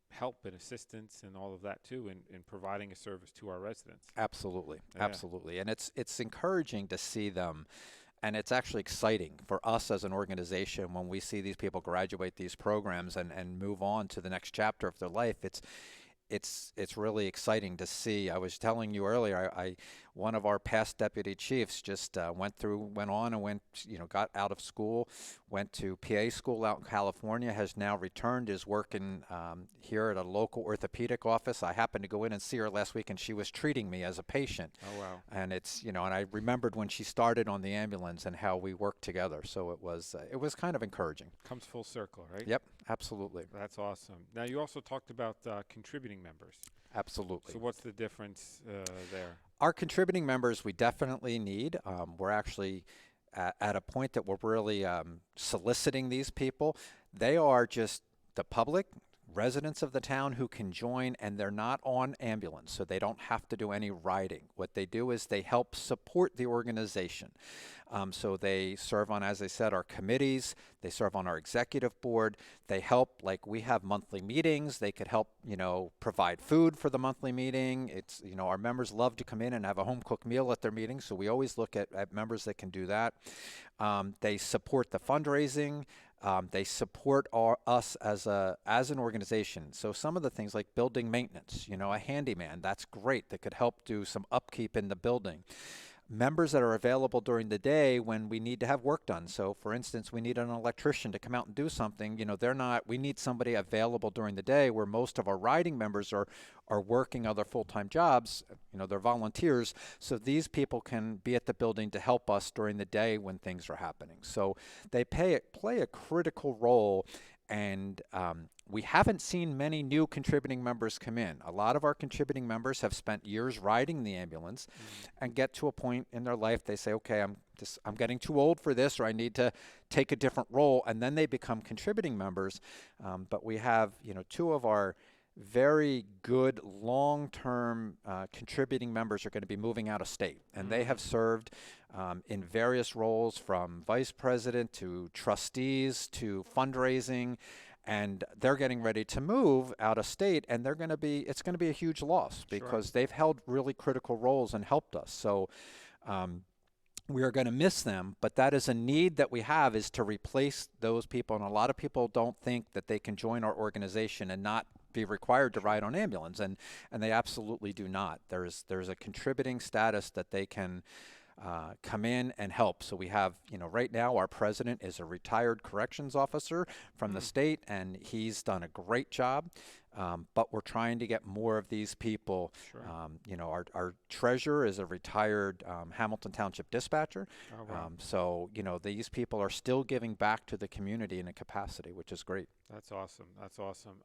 help and assistance and all of that too, in providing a service to our residents. Absolutely, Yeah. absolutely. And it's encouraging to see them. And it's actually exciting for us as an organization when we see these people graduate these programs and move on to the next chapter of their life. It's really exciting to see. I was telling you earlier, one of our past deputy chiefs just went on and got out of school, went to PA school out in California, has now returned, is working here at a local orthopedic office. I happened to go in and see her last week, and she was treating me as a patient. Oh, wow. And and I remembered when she started on the ambulance and how we worked together. So it was kind of encouraging. Comes full circle, right? Yep, absolutely. That's awesome. Now, you also talked about contributing members. Absolutely. So what's the difference there? Our contributing members we definitely need. We're actually at a point that we're really soliciting these people. They are just the public, residents of the town who can join, and they're not on ambulance, so they don't have to do any riding. What they do is they help support the organization. So they serve on, as I said, our committees. They serve on our executive board. They help, like we have monthly meetings. They could help, provide food for the monthly meeting. It's, our members love to come in and have a home cooked meal at their meetings. So we always look at members that can do that. They support the fundraising. They support us as an organization. So some of the things like building maintenance, a handyman, that's great. That could help do some upkeep in the building. Members that are available during the day when we need to have work done. So for instance, we need an electrician to come out and do something. We need somebody available during the day, where most of our riding members are working other full-time jobs. They're volunteers. So these people can be at the building to help us during the day when things are happening. So they play a critical role. And we haven't seen many new contributing members come in. A lot of our contributing members have spent years riding the ambulance and get to a point in their life they say, okay, I'm getting too old for this, or I need to take a different role, and then they become contributing members. But we have 2 of our very good long-term contributing members are going to be moving out of state, and they have served in various roles, from vice president to trustees to fundraising, and they're getting ready to move out of state, and it's going to be a huge loss because they've held really critical roles and helped us. So we are going to miss them, but that is a need that we have, is to replace those people. And a lot of people don't think that they can join our organization and not be required to ride on ambulance, and they absolutely do not. There's a contributing status that they can come in and help. So we have, right now our president is a retired corrections officer from the state, and he's done a great job. But we're trying to get more of these people. Sure. Our treasurer is a retired Hamilton Township dispatcher. Oh, wow. So, these people are still giving back to the community in a capacity, which is great. That's awesome. That's awesome.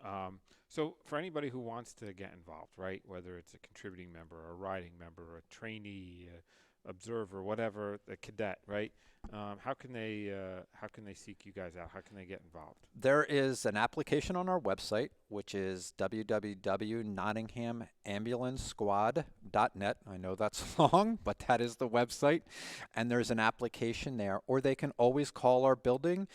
So for anybody who wants to get involved, right, whether it's a contributing member, a riding member, a trainee, observer, whatever, a cadet, right? How can they seek you guys out? How can they get involved? There is an application on our website, which is www.nottinghamambulancesquad.net. I know that's long, but that is the website. And there's an application there, or they can always call our building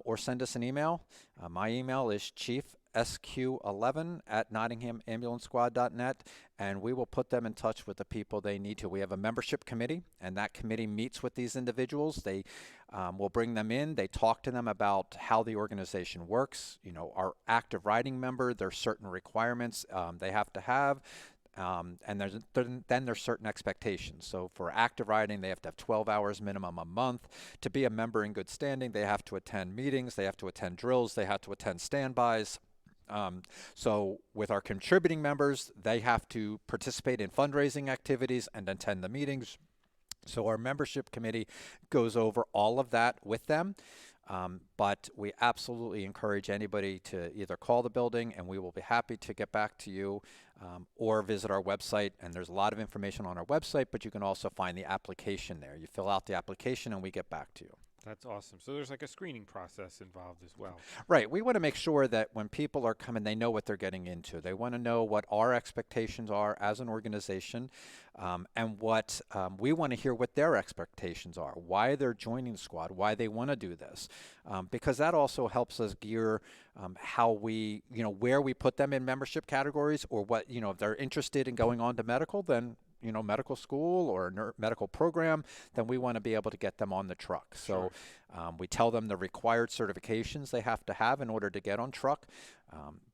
or send us an email. My email is chiefsq11@nottinghamambulancesquad.net, and we will put them in touch with the people they need to. We have a membership committee, and that committee meets with these individuals. They will bring them in. They talk to them about how the organization works. Our active riding member, there's certain requirements they have to have. And then there's certain expectations. So for active riding, they have to have 12 hours minimum a month. To be a member in good standing, they have to attend meetings, they have to attend drills, they have to attend standbys. So with our contributing members, they have to participate in fundraising activities and attend the meetings. So our membership committee goes over all of that with them. But we absolutely encourage anybody to either call the building, and we will be happy to get back to you, or visit our website. And there's a lot of information on our website, but you can also find the application there. You fill out the application and we get back to you. That's awesome. So there's like a screening process involved as well. Right. We want to make sure that when people are coming, they know what they're getting into. They want to know what our expectations are as an organization, and what we want to hear what their expectations are, why they're joining the squad, why they want to do this, because that also helps us gear how we, where we put them in membership categories, or what, if they're interested in going on to medical, then medical school or medical program, then we want to be able to get them on the truck. So we tell them the required certifications they have to have in order to get on truck.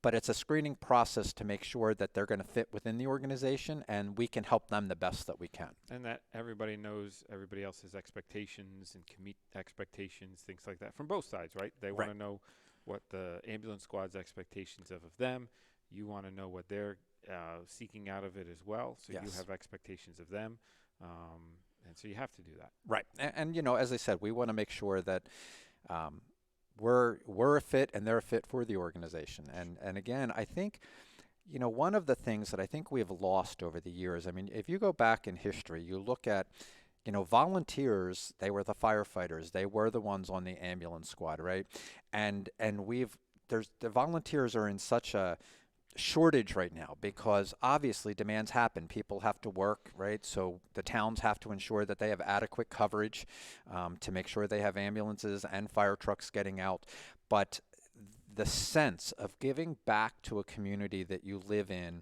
But it's a screening process to make sure that they're going to fit within the organization, and we can help them the best that we can. And that everybody knows everybody else's expectations and can meet expectations, things like that, from both sides, right? They want to know what the ambulance squad's expectations of them. You want to know what they're seeking out of it as well. So you have expectations of them. And so you have to do that. Right. And as I said, we want to make sure that we're a fit and they're a fit for the organization. And again, I think, one of the things that I think we have lost over the years, I mean, if you go back in history, you look at, volunteers, they were the firefighters, they were the ones on the ambulance squad, right? And the volunteers are in such a shortage right now, because obviously demands happen. People have to work, right? So the towns have to ensure that they have adequate coverage to make sure they have ambulances and fire trucks getting out. But the sense of giving back to a community that you live in,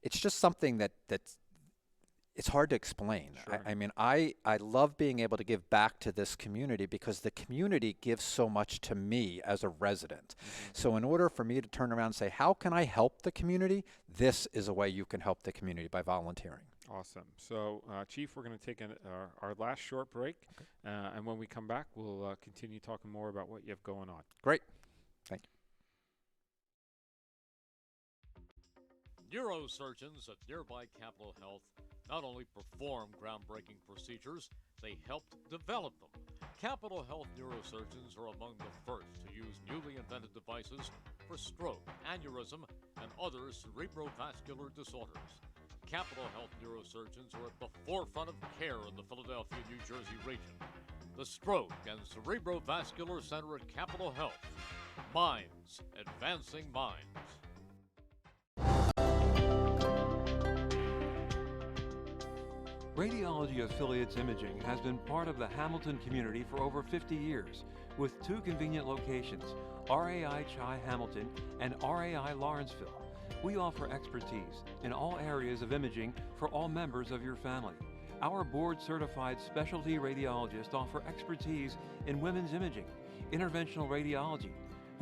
it's just something that's it's hard to explain. Sure. I mean, I love being able to give back to this community, because the community gives so much to me as a resident. Mm-hmm. So in order for me to turn around and say, how can I help the community? This is a way you can help the community, by volunteering. Awesome. So, Chief, we're going to take our last short break. Okay. And when we come back, we'll continue talking more about what you have going on. Great. Thank you. Neurosurgeons at nearby Capital Health not only perform groundbreaking procedures, they helped develop them. Capital Health neurosurgeons are among the first to use newly invented devices for stroke, aneurysm, and other cerebrovascular disorders. Capital Health neurosurgeons are at the forefront of care in the Philadelphia, New Jersey region. The Stroke and Cerebrovascular Center at Capital Health. Minds advancing minds. Radiology Affiliates Imaging has been part of the Hamilton community for over 50 years, with 2 convenient locations, RAI Chi Hamilton and RAI Lawrenceville. We offer expertise in all areas of imaging for all members of your family. Our board-certified specialty radiologists offer expertise in women's imaging, interventional radiology,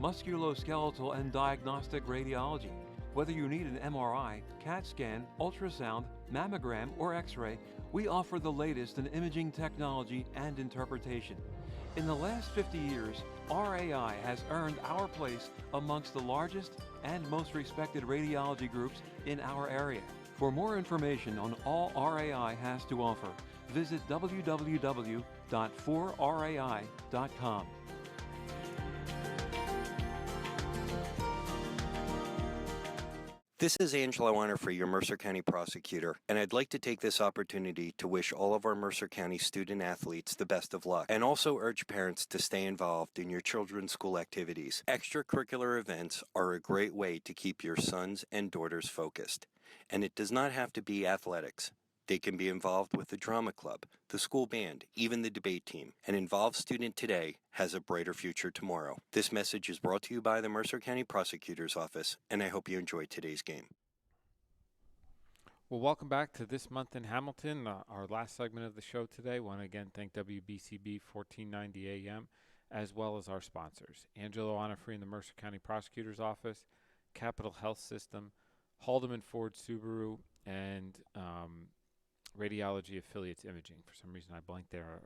musculoskeletal and diagnostic radiology. Whether you need an MRI, CAT scan, ultrasound, mammogram, or X-ray, we offer the latest in imaging technology and interpretation. In the last 50 years, RAI has earned our place amongst the largest and most respected radiology groups in our area. For more information on all RAI has to offer, visit www.4rai.com. This is Angela Weiner for your Mercer County prosecutor, and I'd like to take this opportunity to wish all of our Mercer County student athletes the best of luck, and also urge parents to stay involved in your children's school activities. Extracurricular events are a great way to keep your sons and daughters focused, and it does not have to be athletics. They can be involved with the drama club, the school band, even the debate team. An involved student today has a brighter future tomorrow. This message is brought to you by the Mercer County Prosecutor's Office, and I hope you enjoyed today's game. Well, welcome back to This Month in Hamilton, our last segment of the show today. Want to again thank WBCB 1490 AM, as well as our sponsors, Angela Onifree in the Mercer County Prosecutor's Office, Capital Health System, Haldeman Ford Subaru, and Radiology Affiliates Imaging. For some reason I blanked there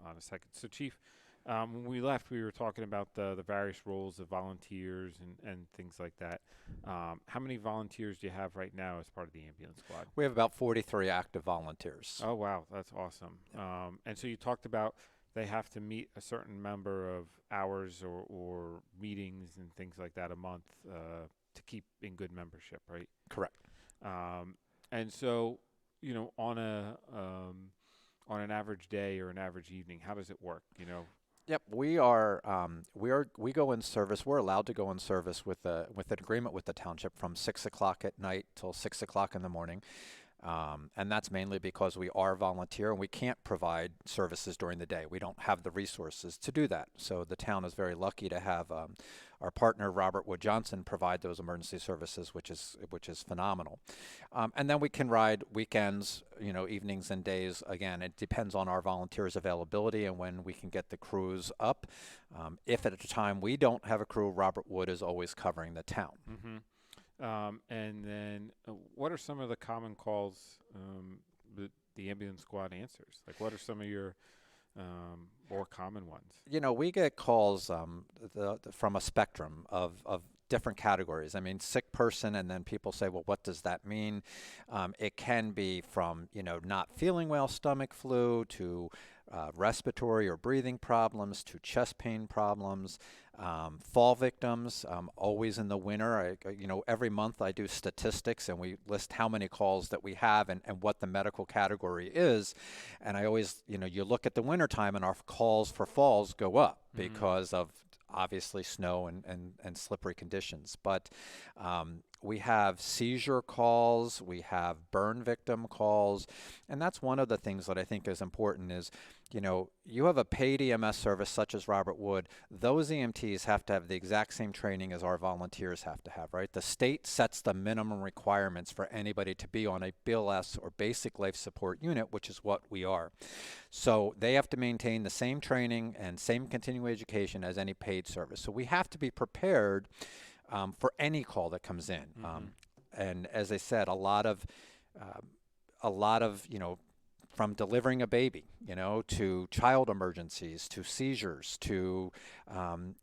on a second. So Chief, when we left, we were talking about the various roles of volunteers and things like that. How many volunteers do you have right now as part of the ambulance squad? We have about 43 active volunteers. Oh, wow. That's awesome. And so you talked about they have to meet a certain number of hours or meetings and things like that a month to keep in good membership, right? Correct. And so, you know, on an average day or an average evening, how does it work? You know. Yep, we go in service. We're allowed to go in service with an agreement with the township from 6 o'clock at night till 6 o'clock in the morning. And that's mainly because we are volunteer and we can't provide services during the day. We don't have the resources to do that. So the town is very lucky to have our partner Robert Wood Johnson provide those emergency services, which is phenomenal. And then we can ride weekends, you know, evenings and days. Again, it depends on our volunteers' availability and when we can get the crews up. If at a time we don't have a crew, Robert Wood is always covering the town. Mm-hmm. And then what are some of the common calls the ambulance squad answers? Like, what are some of your more common ones? You know, we get calls from a spectrum of different categories. I mean, sick person, and then people say, well, what does that mean? It can be from, you know, not feeling well, stomach flu, to respiratory or breathing problems, to chest pain problems, fall victims, always in the winter. You know, every month I do statistics and we list how many calls that we have and what the medical category is. And I always, you know, you look at the winter time and our calls for falls go up because of obviously snow and slippery conditions. But we have seizure calls, we have burn victim calls, and that's one of the things that I think is important is, you know, you have a paid EMS service such as Robert Wood, those EMTs have to have the exact same training as our volunteers have to have, right? The state sets the minimum requirements for anybody to be on a BLS or basic life support unit, which is what we are. So they have to maintain the same training and same continuing education as any paid service. So we have to be prepared for any call that comes in. And as I said, a lot of, you know, from delivering a baby, you know, to child emergencies, to seizures, to,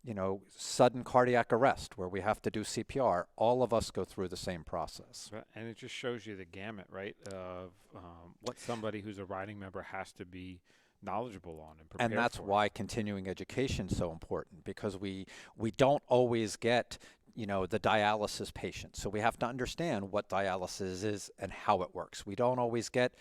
you know, sudden cardiac arrest where we have to do CPR, all of us go through the same process. And it just shows you the gamut, right, of what somebody who's a riding member has to be knowledgeable on and prepared And that's for. why continuing education is so important, because we don't always get, you know, the dialysis patient. So we have to understand what dialysis is and how it works. We don't always get,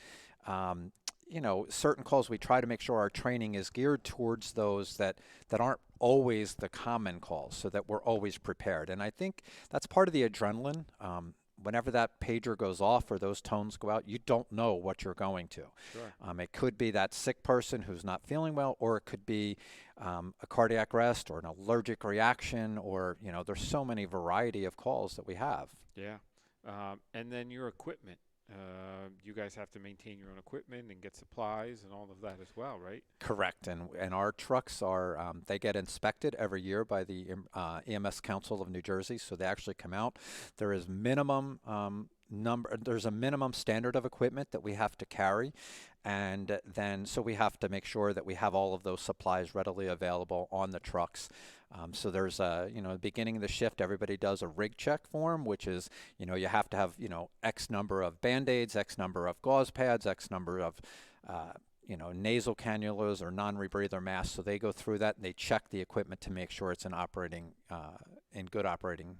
you know, certain calls. We try to make sure our training is geared towards those that aren't always the common calls, so that we're always prepared. And I think that's part of the adrenaline. Whenever that pager goes off or those tones go out, you don't know what you're going to. Sure. It could be that sick person who's not feeling well, or it could be a cardiac arrest or an allergic reaction, or, you know, there's so many variety of calls that we have. Yeah. And then your equipment. you guys have to maintain your own equipment and get supplies and all of that as well, right? Correct, and our trucks are they get inspected every year by the EMS Council of New Jersey, so they actually come out. There is minimum there's a minimum standard of equipment that we have to carry, and then so we have to make sure that we have all of those supplies readily available on the trucks. So there's a, at the beginning of the shift, everybody does a rig check form, which is, you have to have, X number of Band-Aids, X number of gauze pads, X number of, nasal cannulas or non-rebreather masks. So they go through that and they check the equipment to make sure it's in good operating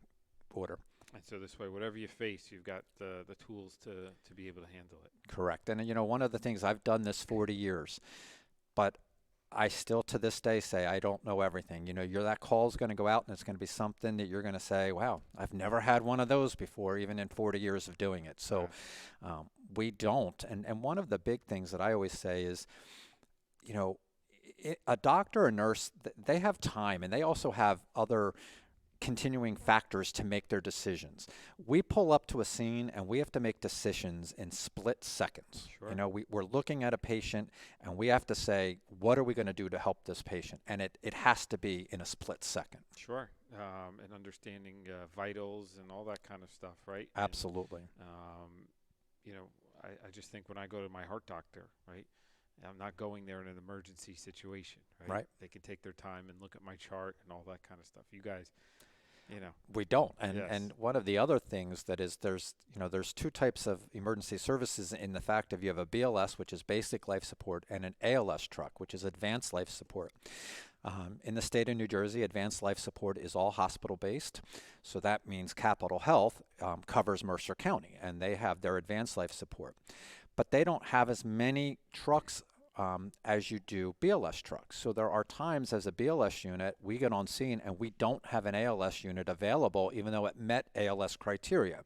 order. And so this way, whatever you face, you've got the tools to be able to handle it. Correct. And, one of the things, I've done this 40 years, but I still to this day say I don't know everything. That call is going to go out and it's going to be something that you're going to say, wow, I've never had one of those before, even in 40 years of doing it. So we don't. And one of the big things that I always say is, a doctor or nurse, they have time and they also have other continuing factors to make their decisions. We pull up to a scene and we have to make decisions in split seconds. Sure. We're looking at a patient and we have to say, what are we going to do to help this patient? And it has to be in a split second. Sure. And understanding vitals and all that kind of stuff, right? Absolutely. And, I just think when I go to my heart doctor, right, I'm not going there in an emergency situation, right? Right. They can take their time and look at my chart and all that kind of stuff. You guys, We don't. And Yes. and one of the other things that is there's two types of emergency services in the fact of you have a BLS, which is basic life support, and an ALS truck, which is advanced life support. In the state of New Jersey, advanced life support is all hospital-based. So that means Capital Health covers Mercer County, and they have their advanced life support. But they don't have as many trucks as you do BLS trucks. So there are times as a BLS unit, we get on scene and we don't have an ALS unit available, even though it met ALS criteria.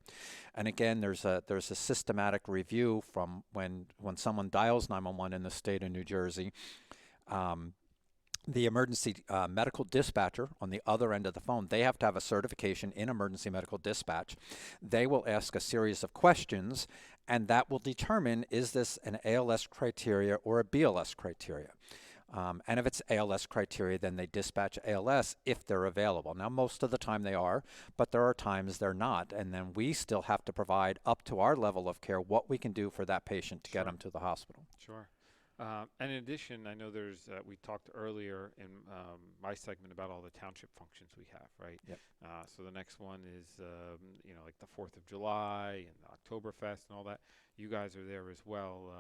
And again, there's a systematic review from when someone dials 911 in the state of New Jersey. The emergency medical dispatcher on the other end of the phone, they have to have a certification in emergency medical dispatch. They will ask a series of questions, and that will determine, is this an ALS criteria or a BLS criteria? And if it's ALS criteria, then they dispatch ALS if they're available. Now, most of the time they are, but there are times they're not. And then we still have to provide up to our level of care what we can do for that patient to get them to the hospital. Sure. And in addition, I know there's, we talked earlier in my segment about all the township functions we have, right? Yep. So the next one is, like the 4th of July and Oktoberfest and all that. You guys are there as well.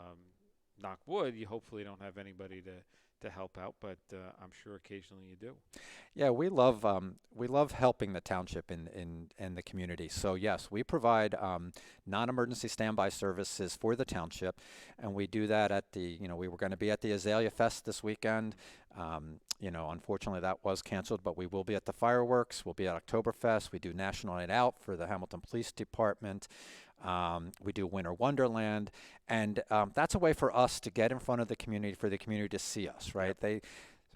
Knock wood, you hopefully don't have anybody to help out, but I'm sure occasionally you do. Yeah, we love helping the township in the community. So yes, we provide non-emergency standby services for the township, and we do that at the we were going to be at the Azalea Fest this weekend. Unfortunately that was canceled, but we will be at the fireworks. We'll be at Oktoberfest. We do National Night Out for the Hamilton Police Department. We do Winter Wonderland, and that's a way for us to get in front of the community, for the community to see us, right? Yep.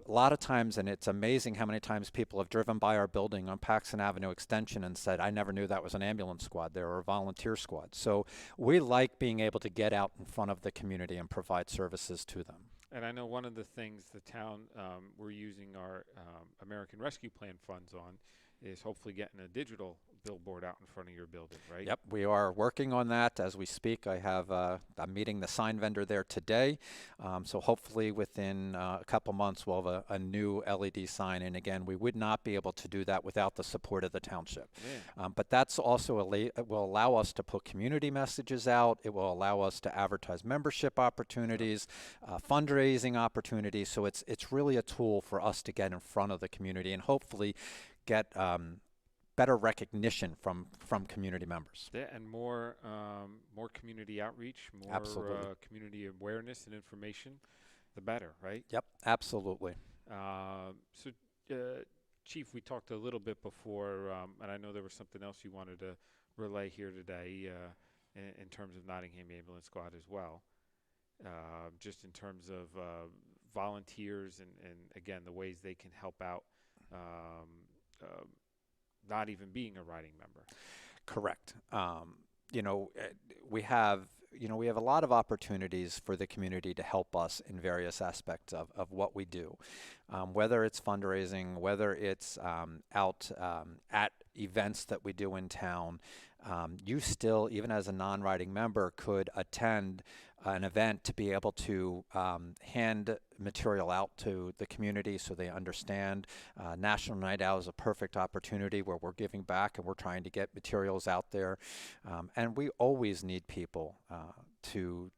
A lot of times, and it's amazing how many times people have driven by our building on Paxton Avenue Extension and said, I never knew that was an ambulance squad there or a volunteer squad. So we like being able to get out in front of the community and provide services to them. And I know one of the things the town we're using our American Rescue Plan funds on is hopefully getting a digital billboard out in front of your building, right? Yep, we are working on that as we speak. I'm meeting the sign vendor there today. So hopefully within a couple months we'll have a new LED sign. And again, we would not be able to do that without the support of the township. Yeah. But that's also it will allow us to put community messages out. It will allow us to advertise membership opportunities, fundraising opportunities. So it's really a tool for us to get in front of the community and hopefully get better recognition from community members. Yeah, and more community outreach, more Absolutely. Community awareness and information, the better, right? Yep, absolutely. So, Chief, we talked a little bit before, and I know there was something else you wanted to relay here today in terms of Nottingham Ambulance Squad as well, just in terms of volunteers and again, the ways they can help out not even being a riding member. Correct. you know, we have a lot of opportunities for the community to help us in various aspects of what we do, whether it's fundraising, whether it's out at events that we do in town. You still, even as a non-riding member, could attend an event to be able to hand material out to the community so they understand. National Night Out is a perfect opportunity where we're giving back and we're trying to get materials out there. And we always need people to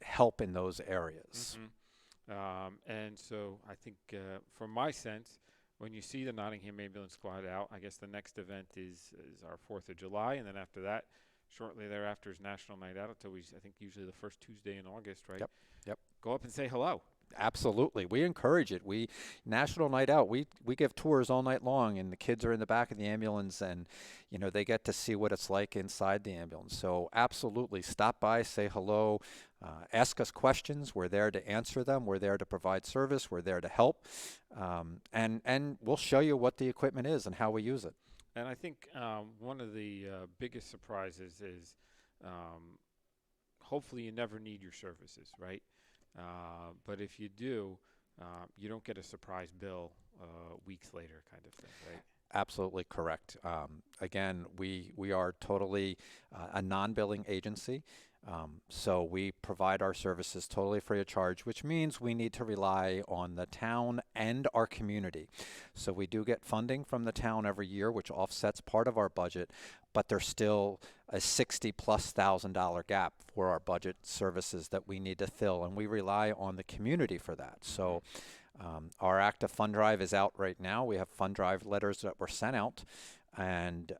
help in those areas. And so I think, from my sense, when you see the Nottingham Ambulance Squad out, I guess the next event is our 4th of July, and then after that, shortly thereafter is National Night Out. It's always, I think, usually the first Tuesday in August, right? Yep. Go up and say hello. Absolutely. We encourage it. National Night Out, we give tours all night long, and the kids are in the back of the ambulance, and they get to see what it's like inside the ambulance. So absolutely, stop by, say hello, ask us questions. We're there to answer them. We're there to provide service. We're there to help, and we'll show you what the equipment is and how we use it. And I think one of the biggest surprises is hopefully you never need your services, right? But if you do, you don't get a surprise bill weeks later, kind of thing, right? Absolutely correct. Again, we are totally a non-billing agency, so we provide our services totally free of charge, which means we need to rely on the town and our community. So we do get funding from the town every year, which offsets part of our budget, but there's still a $60,000+ gap for our budget services that we need to fill, and we rely on the community for that. So our active fund drive is out right now. We have fund drive letters that were sent out, and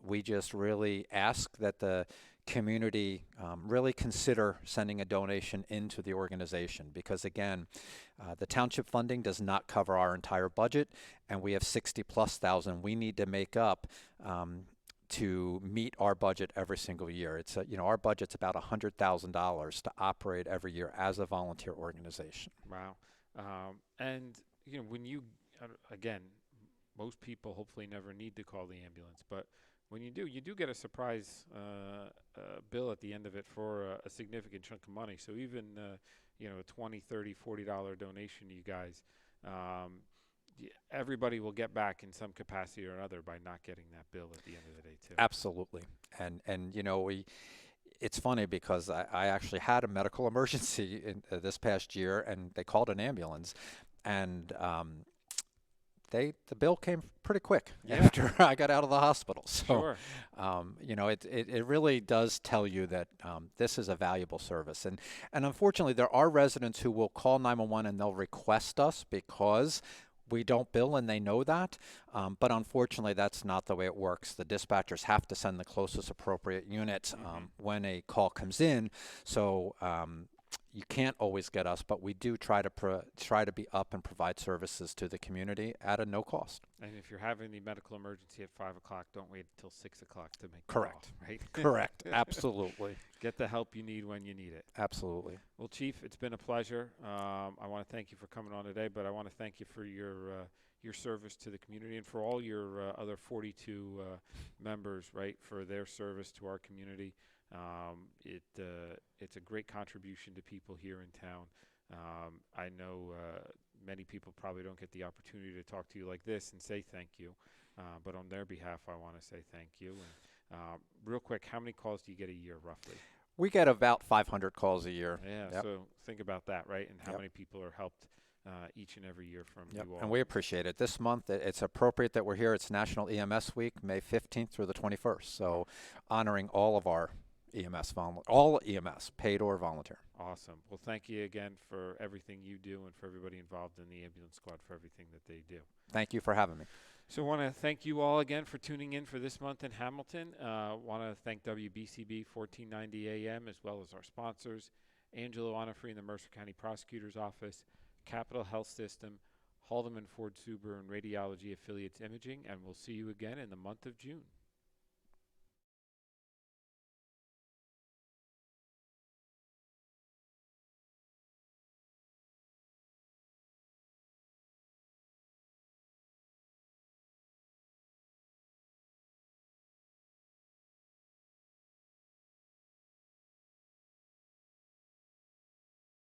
we just really ask that the community really consider sending a donation into the organization, because again, the township funding does not cover our entire budget, and we have $60,000+ we need to make up to meet our budget every single year. It's our budget's about $100,000 to operate every year as a volunteer organization. Wow. And when you again, most people hopefully never need to call the ambulance, but when you do get a surprise bill at the end of it for a significant chunk of money. So even a $20, $30, $40 donation to you guys, everybody will get back in some capacity or another by not getting that bill at the end of the day too. Absolutely. And it's funny because I actually had a medical emergency in this past year, and they called an ambulance, and the bill came pretty quick after I got out of the hospital. So, sure. It really does tell you that this is a valuable service. And unfortunately, there are residents who will call 911 and they'll request us because we don't bill, and they know that. But unfortunately, that's not the way it works. The dispatchers have to send the closest appropriate unit when a call comes in. So you can't always get us, but we do try to be up and provide services to the community at a no cost. And if you're having the medical emergency at 5 o'clock, don't wait until 6 o'clock to make Correct. the call, right? Correct. Absolutely. Get the help you need when you need it. Absolutely. Well, Chief, it's been a pleasure. I want to thank you for coming on today, but I want to thank you for your service to the community and for all your other 42 members, right, for their service to our community. It's a great contribution to people here in town. I know many people probably don't get the opportunity to talk to you like this and say thank you, but on their behalf, I want to say thank you. And real quick, how many calls do you get a year, roughly? We get about 500 calls a year. Yeah, Yep. So think about that, right? And how Yep. many people are helped each and every year from Yep. you all. And we appreciate it. This month, it's appropriate that we're here. It's National EMS Week, May 15th through the 21st. So honoring all of our all EMS, paid or volunteer. Awesome. Well, thank you again for everything you do and for everybody involved in the ambulance squad for everything that they do. Thank you for having me. So I want to thank you all again for tuning in for this month in Hamilton. Want to thank WBCB 1490 AM as well as our sponsors, Angelo Onifree in the Mercer County Prosecutor's Office, Capital Health System, Haldeman Ford Suburban Radiology Affiliates Imaging, and we'll see you again in the month of June.